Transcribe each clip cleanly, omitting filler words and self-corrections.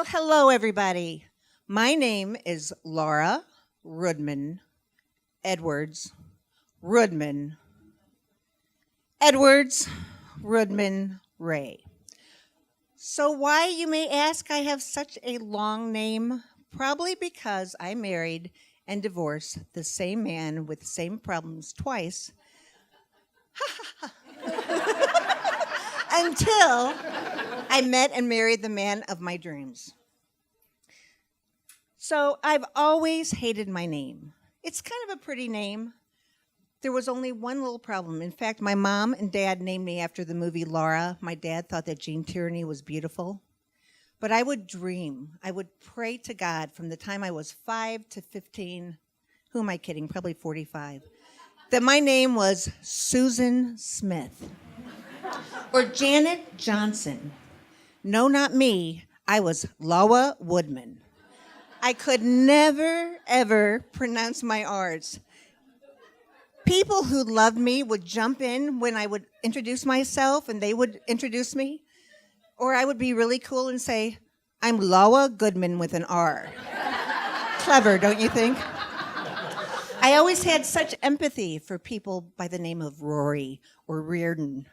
Hello, everybody. My name is Laura Rudman Edwards. Rudman Edwards Rudman Ray. So, why, you may ask, I have such a long name? Probably because I married and divorced the same man with the same problems twice. Until I met and married the man of my dreams. So I've always hated my name. It's kind of a pretty name. There was only one little problem. In fact, my mom and dad named me after the movie Laura. My dad thought that Jean Tierney was beautiful. But I would dream, I would pray to God from the time I was 5 to 15, who am I kidding, probably 45, that my name was Susan Smith or Janet Johnson. No, not me. I was Laura Woodman. I could never, ever pronounce my R's. People who loved me would jump in when I would introduce myself and they would introduce me. Or I would be really cool and say, I'm Laura Goodman with an R. Clever, don't you think? I always had such empathy for people by the name of Rory or Reardon.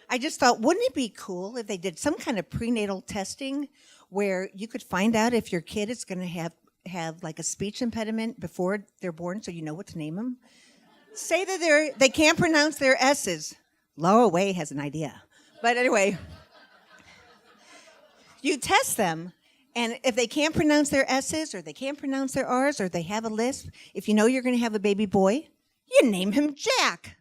I just thought, wouldn't it be cool if they did some kind of prenatal testing where you could find out if your kid is going to have like a speech impediment before they're born so you know what to name them? Say that they can't pronounce their S's. Laura Way has an idea. But anyway, you test them, and if they can't pronounce their S's or they can't pronounce their R's or they have a lisp, if you know you're going to have a baby boy, you name him Jack.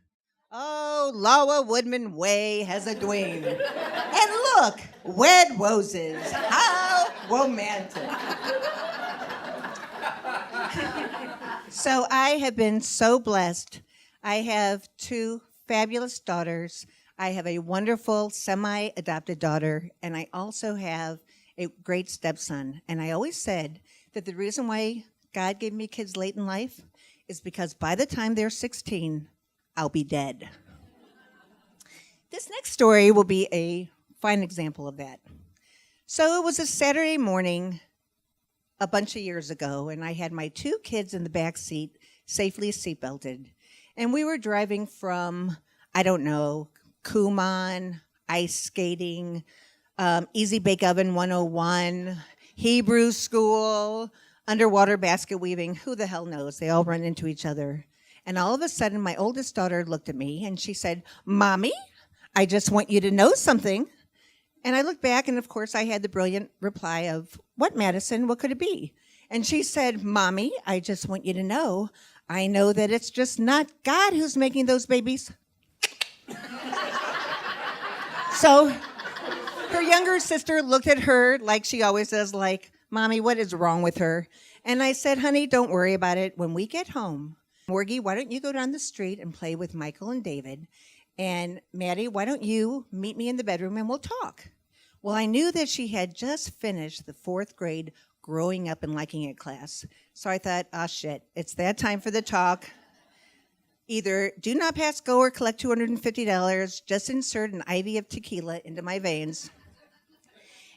Oh, Laura Woodman Way has a dwayne. And look, wed roses. How romantic. So I have been so blessed. I have 2 fabulous daughters. I have a wonderful semi-adopted daughter, and I also have a great stepson. And I always said that the reason why God gave me kids late in life is because by the time they're 16, I'll be dead. This next story will be a fine example of that. So it was a Saturday morning a bunch of years ago, and I had my 2 kids in the back seat, safely seatbelted. And we were driving from, I don't know, Kumon, ice skating, Easy Bake Oven 101, Hebrew school, underwater basket weaving. Who the hell knows? They all run into each other. And all of a sudden, my oldest daughter looked at me and she said, Mommy, I just want you to know something. And I looked back, and of course, I had the brilliant reply of, what, Madison? What could it be? And she said, Mommy, I just want you to know, I know that it's just not God who's making those babies. So her younger sister looked at her like she always does, like, Mommy, what is wrong with her? And I said, honey, don't worry about it. When we get home, Morgie, why don't you go down the street and play with Michael and David? And Maddie, why don't you meet me in the bedroom and we'll talk? Well, I knew that she had just finished the 4th grade growing up and liking it class. So I thought, shit, it's that time for the talk. Either do not pass go or collect $250, just insert an IV of tequila into my veins.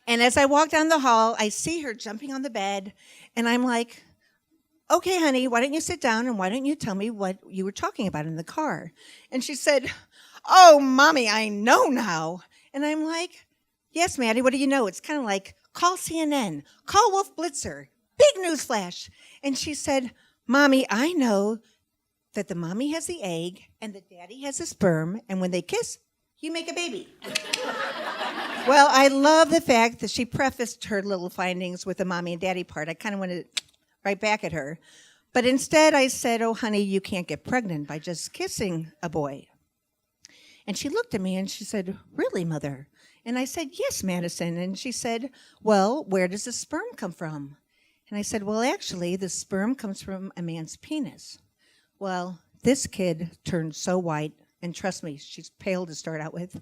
And as I walk down the hall, I see her jumping on the bed, and I'm like, okay, honey, why don't you sit down and why don't you tell me what you were talking about in the car? And she said, oh, Mommy, I know now. And I'm like, yes, Maddie, what do you know? It's kind of like, call CNN, call Wolf Blitzer, big news flash. And she said, Mommy, I know that the mommy has the egg and the daddy has the sperm, and when they kiss, you make a baby. Well, I love the fact that she prefaced her little findings with the mommy and daddy part. I kind of wanted right back at her. But instead I said, oh, honey, you can't get pregnant by just kissing a boy. And she looked at me and she said, really, Mother? And I said, yes, Madison. And she said, well, where does the sperm come from? And I said, well, actually, the sperm comes from a man's penis. Well, this kid turned so white, and trust me, she's pale to start out with.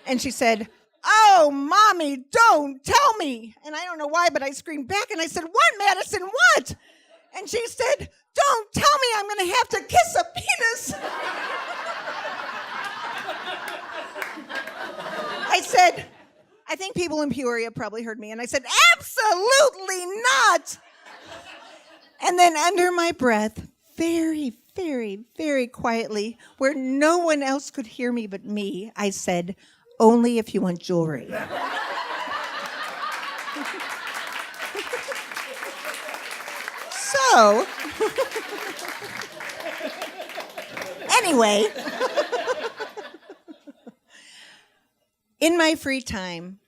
And she said, oh, Mommy, don't tell me. And I don't know why, but I screamed back and I said, what, Madison, what? And she said, don't tell me I'm going to have to kiss a penis. I I think people in Peoria probably heard me, and I said, absolutely not. And then under my breath, very, very, very quietly, where no one else could hear me but me, I said, only if you want jewelry. So, anyway, in my free time,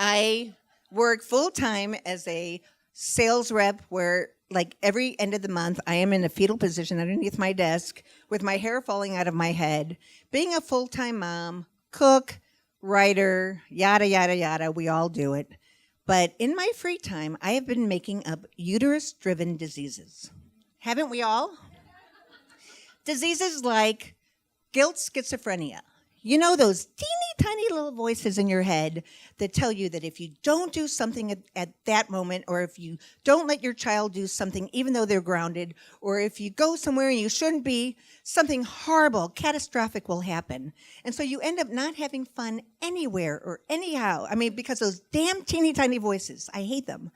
I work full-time as a sales rep where, like, every end of the month, I am in a fetal position underneath my desk with my hair falling out of my head, being a full-time mom, cook, writer, yada, yada, yada. We all do it. But in my free time, I have been making up uterus-driven diseases. Haven't we all? Diseases like guilt schizophrenia. You know those teeny tiny little voices in your head that tell you that if you don't do something at that moment, or if you don't let your child do something even though they're grounded, or if you go somewhere and you shouldn't be, something horrible, catastrophic will happen. And so you end up not having fun anywhere or anyhow. I mean, because those damn teeny tiny voices, I hate them.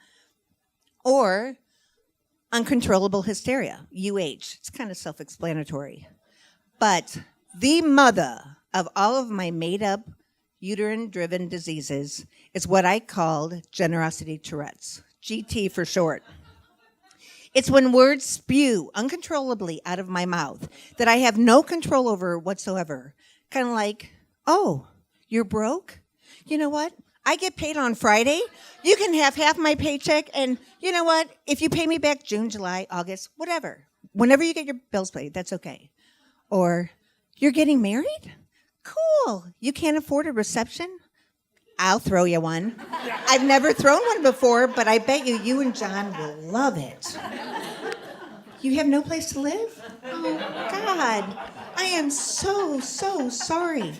Or uncontrollable hysteria, UH. It's kind of self-explanatory. But the mother of all of my made-up uterine-driven diseases is what I called generosity Tourette's, GT for short. It's when words spew uncontrollably out of my mouth that I have no control over whatsoever. Kind of like, oh, you're broke? You know what? I get paid on Friday. You can have half my paycheck, and you know what? If you pay me back June, July, August, whatever. Whenever you get your bills paid, that's okay. Or, you're getting married? Cool. You can't afford a reception? I'll throw you one. I've never thrown one before, but I bet you and John will love it. You have no place to live? Oh, God. I am so, so sorry.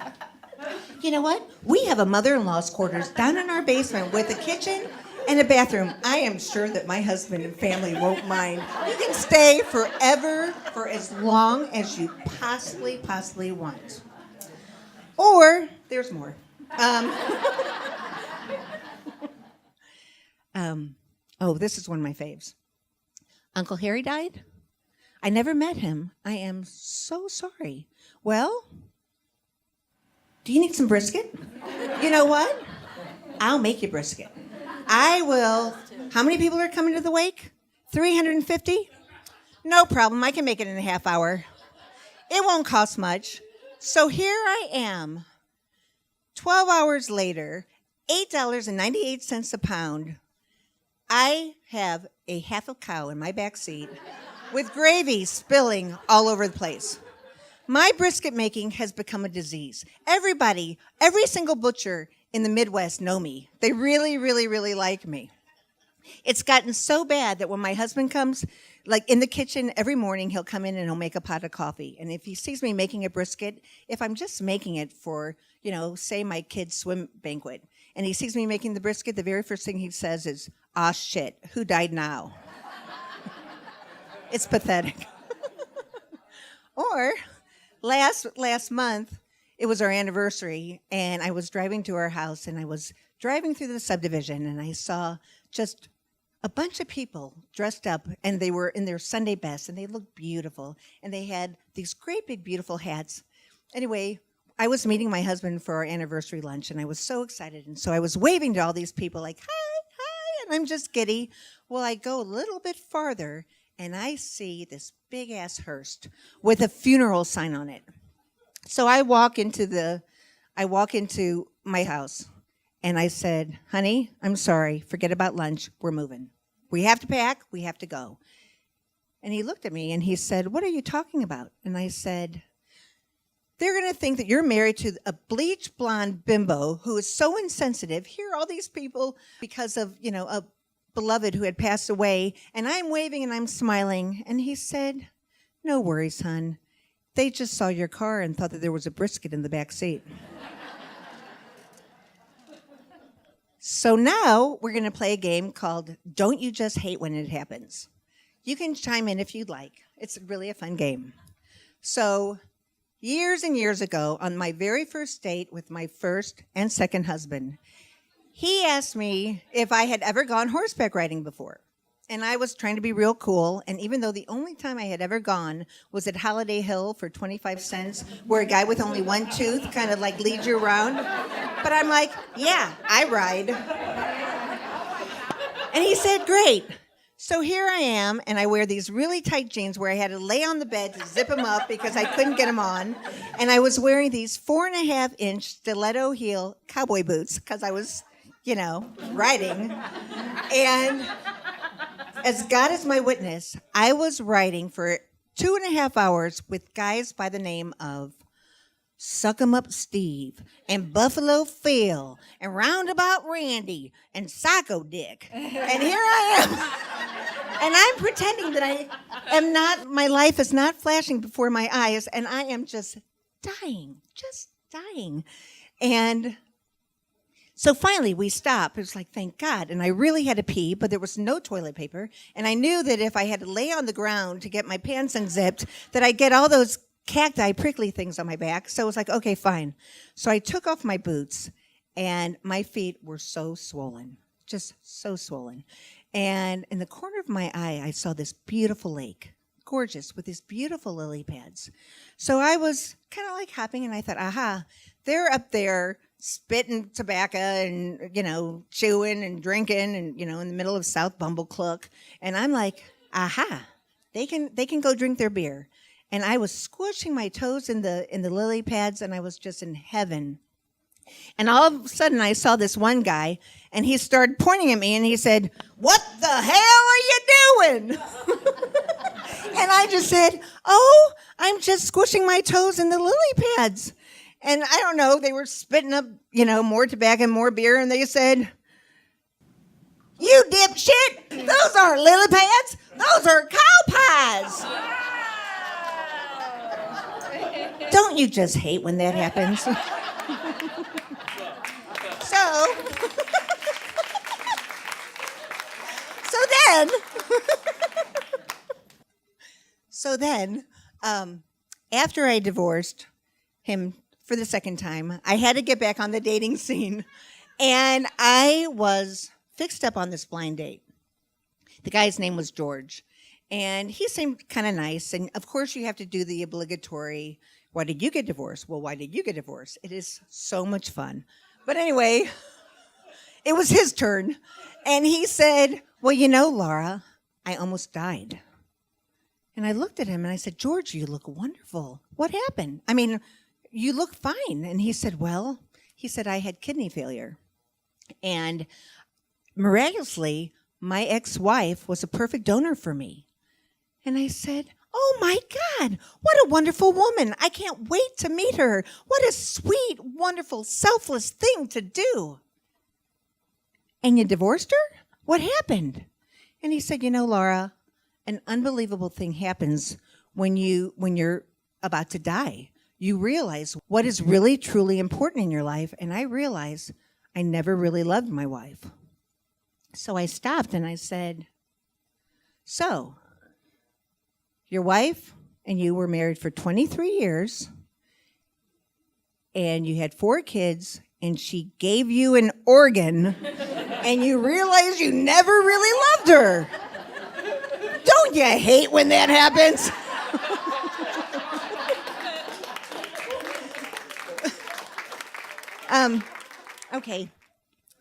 You know what? We have a mother-in-law's quarters down in our basement with a kitchen and a bathroom. I am sure that my husband and family won't mind. You can stay forever, for as long as you possibly want. Or, there's more. This is one of my faves. Uncle Harry died. I never met him. I am so sorry. Well, do you need some brisket? You know what? I'll make you brisket. I will. How many people are coming to the wake? 350? No problem. I can make it in a half hour. It won't cost much. So here I am, 12 hours later, $8.98 a pound. I have a half a cow in my back seat with gravy spilling all over the place. My brisket making has become a disease. Everybody, every single butcher in the Midwest know me. They really, really, really like me. It's gotten so bad that when my husband comes, like in the kitchen every morning, he'll come in and he'll make a pot of coffee. And if he sees me making a brisket, if I'm just making it for, say my kid's swim banquet, and he sees me making the brisket, the very first thing he says is, "Ah, shit, who died now?" It's pathetic. Or last month, it was our anniversary, and I was driving to our house, and I was driving through the subdivision, and I saw just a bunch of people dressed up, and they were in their Sunday best, and they looked beautiful, and they had these great big beautiful hats. Anyway, I was meeting my husband for our anniversary lunch, and I was so excited, and so I was waving to all these people like, hi, and I'm just giddy. Well, I go a little bit farther, and I see this big-ass hearse with a funeral sign on it. So I walk into my house, and I said, "Honey, I'm sorry. Forget about lunch. We're moving. We have to pack. We have to go." And he looked at me, and he said, "What are you talking about?" And I said, "They're going to think that you're married to a bleach blonde bimbo who is so insensitive. Here are all these people because of, a beloved who had passed away, and I'm waving and I'm smiling." And he said, "No worries, hon. They just saw your car and thought that there was a brisket in the back seat." So now we're going to play a game called Don't You Just Hate When It Happens? You can chime in if you'd like. It's really a fun game. So years and years ago, on my very first date with my first and second husband, he asked me if I had ever gone horseback riding before. And I was trying to be real cool. And even though the only time I had ever gone was at Holiday Hill for 25 cents, where a guy with only one tooth kind of like leads you around. But I'm like, yeah, I ride. And he said, great. So here I am, and I wear these really tight jeans where I had to lay on the bed to zip them up because I couldn't get them on. And I was wearing these 4.5-inch stiletto heel cowboy boots because I was, riding. And as God is my witness, I was riding for 2.5 hours with guys by the name of Suck 'em Up Steve and Buffalo Phil and Roundabout Randy and Psycho Dick. And here I am. And I'm pretending that I am not, my life is not flashing before my eyes, and I am just dying. And so finally we stopped. It was like, thank God. And I really had to pee, but there was no toilet paper. And I knew that if I had to lay on the ground to get my pants unzipped, that I'd get all those cacti prickly things on my back. So it was like, okay, fine. So I took off my boots, and my feet were so swollen, just so swollen. And in the corner of my eye, I saw this beautiful lake, gorgeous, with these beautiful lily pads. So I was kind of like hopping, and I thought, aha, they're up there spitting tobacco and, chewing and drinking and, in the middle of South Bumbleclook. And I'm like, aha, they can go drink their beer. And I was squishing my toes in the lily pads, and I was just in heaven. And all of a sudden, I saw this one guy, and he started pointing at me, and he said, "What the hell are you doing?" And I just said, "Oh, I'm just squishing my toes in the lily pads." And I don't know, they were spitting up, more tobacco and more beer, and they said, "You dipshit, those aren't lily pads, those are cow pies." Don't you just hate when that happens? So then, after I divorced him for the second time, I had to get back on the dating scene. And I was fixed up on this blind date. The guy's name was George. And he seemed kind of nice. And of course, you have to do the obligatory, why did you get divorced? Well, why did you get divorced? It is so much fun. But anyway, it was his turn. And he said, well, Laura, I almost died. And I looked at him and I said, George, you look wonderful. What happened? I mean, you look fine. And he said, I had kidney failure. And miraculously, my ex-wife was a perfect donor for me. And I said, oh my God, what a wonderful woman. I can't wait to meet her. What a sweet, wonderful, selfless thing to do. And you divorced her? What happened? And he said, Laura, an unbelievable thing happens when you're about to die. You realize what is really, truly important in your life. And I realized I never really loved my wife. So I stopped and I said, so your wife and you were married for 23 years and you had 4 kids and she gave you an organ and you realized you never really loved her. Don't you hate when that happens? Okay.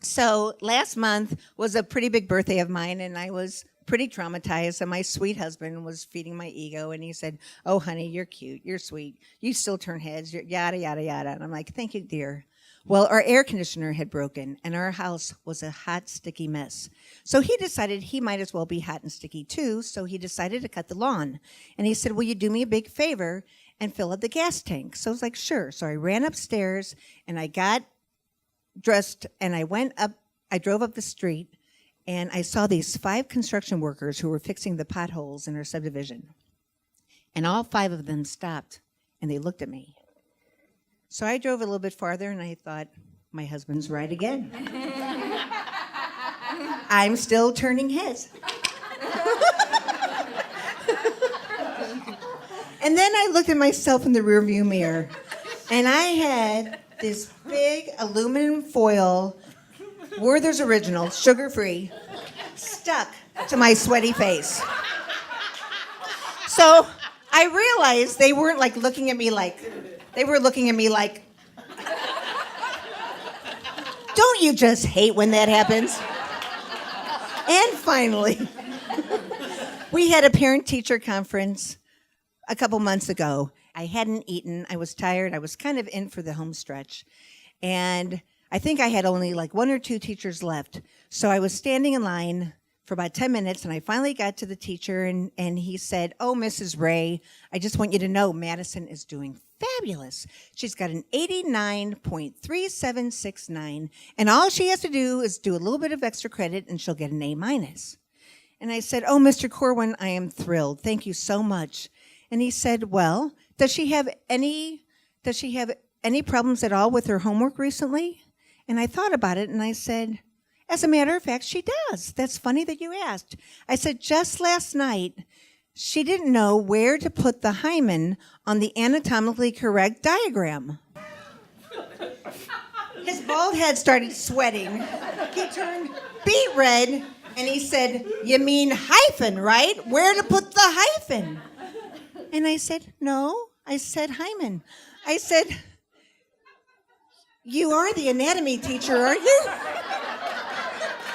So last month was a pretty big birthday of mine, and I was pretty traumatized, and my sweet husband was feeding my ego, and he said, oh, honey, you're cute, you're sweet, you still turn heads, you're yada, yada, yada. And I'm like, thank you, dear. Well, our air conditioner had broken, and our house was a hot, sticky mess. So he decided he might as well be hot and sticky too, so he decided to cut the lawn. And he said, will you do me a big favor and fill up the gas tank? So I was like, sure. So I ran upstairs, and I got dressed, and I drove up the street, and I saw these 5 construction workers who were fixing the potholes in our subdivision. And all 5 of them stopped, and they looked at me. So I drove a little bit farther, and I thought, my husband's right again. I'm still turning heads. And then I looked at myself in the rearview mirror, and I had this big aluminum foil Werther's Original, sugar-free, stuck to my sweaty face. So I realized they weren't like looking at me like, they were looking at me like, don't you just hate when that happens? And finally, we had a parent-teacher conference a couple months ago. I hadn't eaten. I was tired. I was kind of in for the home stretch. And I think I had only like 1 or 2 teachers left. So I was standing in line for about 10 minutes, and I finally got to the teacher, and he said, oh, Mrs. Ray, I just want you to know Madison is doing fabulous. She's got an 89.3769, and all she has to do is do a little bit of extra credit, and she'll get an A-. And I said, oh, Mr. Corwin, I am thrilled. Thank you so much. And he said, well, does she have any problems at all with her homework recently? And I thought about it, and I said, as a matter of fact, she does. That's funny that you asked. I said, just last night, she didn't know where to put the hymen on the anatomically correct diagram. His bald head started sweating. He turned beet red, and he said, you mean hyphen, right? Where to put the hyphen? And I said, no, I said hymen. I said, you are the anatomy teacher, aren't you?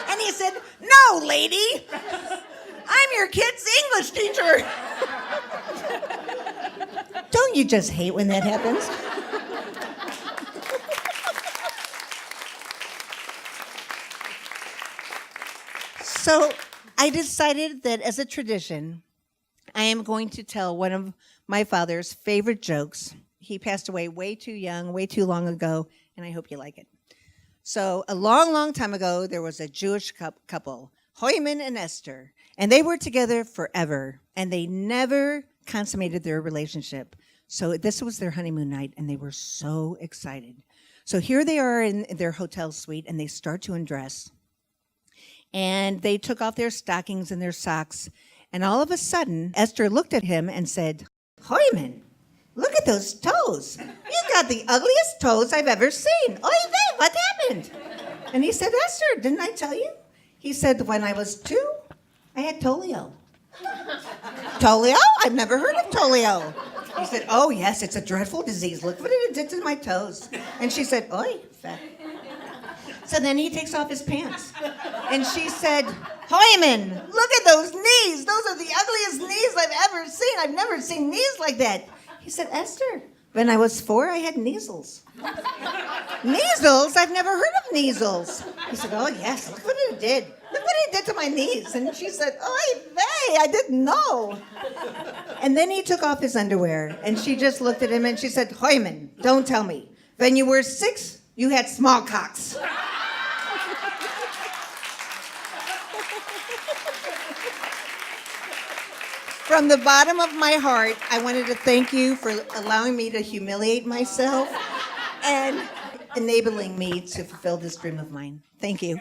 And he said, no, lady, I'm your kid's English teacher. Don't you just hate when that happens? So I decided that as a tradition, I am going to tell one of my father's favorite jokes. He passed away way too young, way too long ago, and I hope you like it. So a long, long time ago, there was a Jewish couple, Hoyman and Esther, and they were together forever, and they never consummated their relationship. So this was their honeymoon night, and they were so excited. So here they are in their hotel suite, and they start to undress. And they took off their stockings and their socks, and all of a sudden, Esther looked at him and said, Hoyman, look at those toes. You got the ugliest toes I've ever seen. Oy vey, what happened? And he said, Esther, didn't I tell you? He said, when I was 2, I had polio. Polio? I've never heard of polio. He said, oh, yes, it's a dreadful disease. Look what it did to my toes. And she said, oy, fat. So then he takes off his pants. And she said, Hoyman, look at those knees. Those are the ugliest knees I've ever seen. I've never seen knees like that. He said, Esther, when I was 4, I had measles. Measles? I've never heard of measles. He said, oh, yes, look what it did. Look what it did to my knees. And she said, oy vey, I didn't know. And then he took off his underwear, and she just looked at him, and she said, Hoyman, don't tell me. When you were 6, you had smallpox. From the bottom of my heart, I wanted to thank you for allowing me to humiliate myself and enabling me to fulfill this dream of mine. Thank you.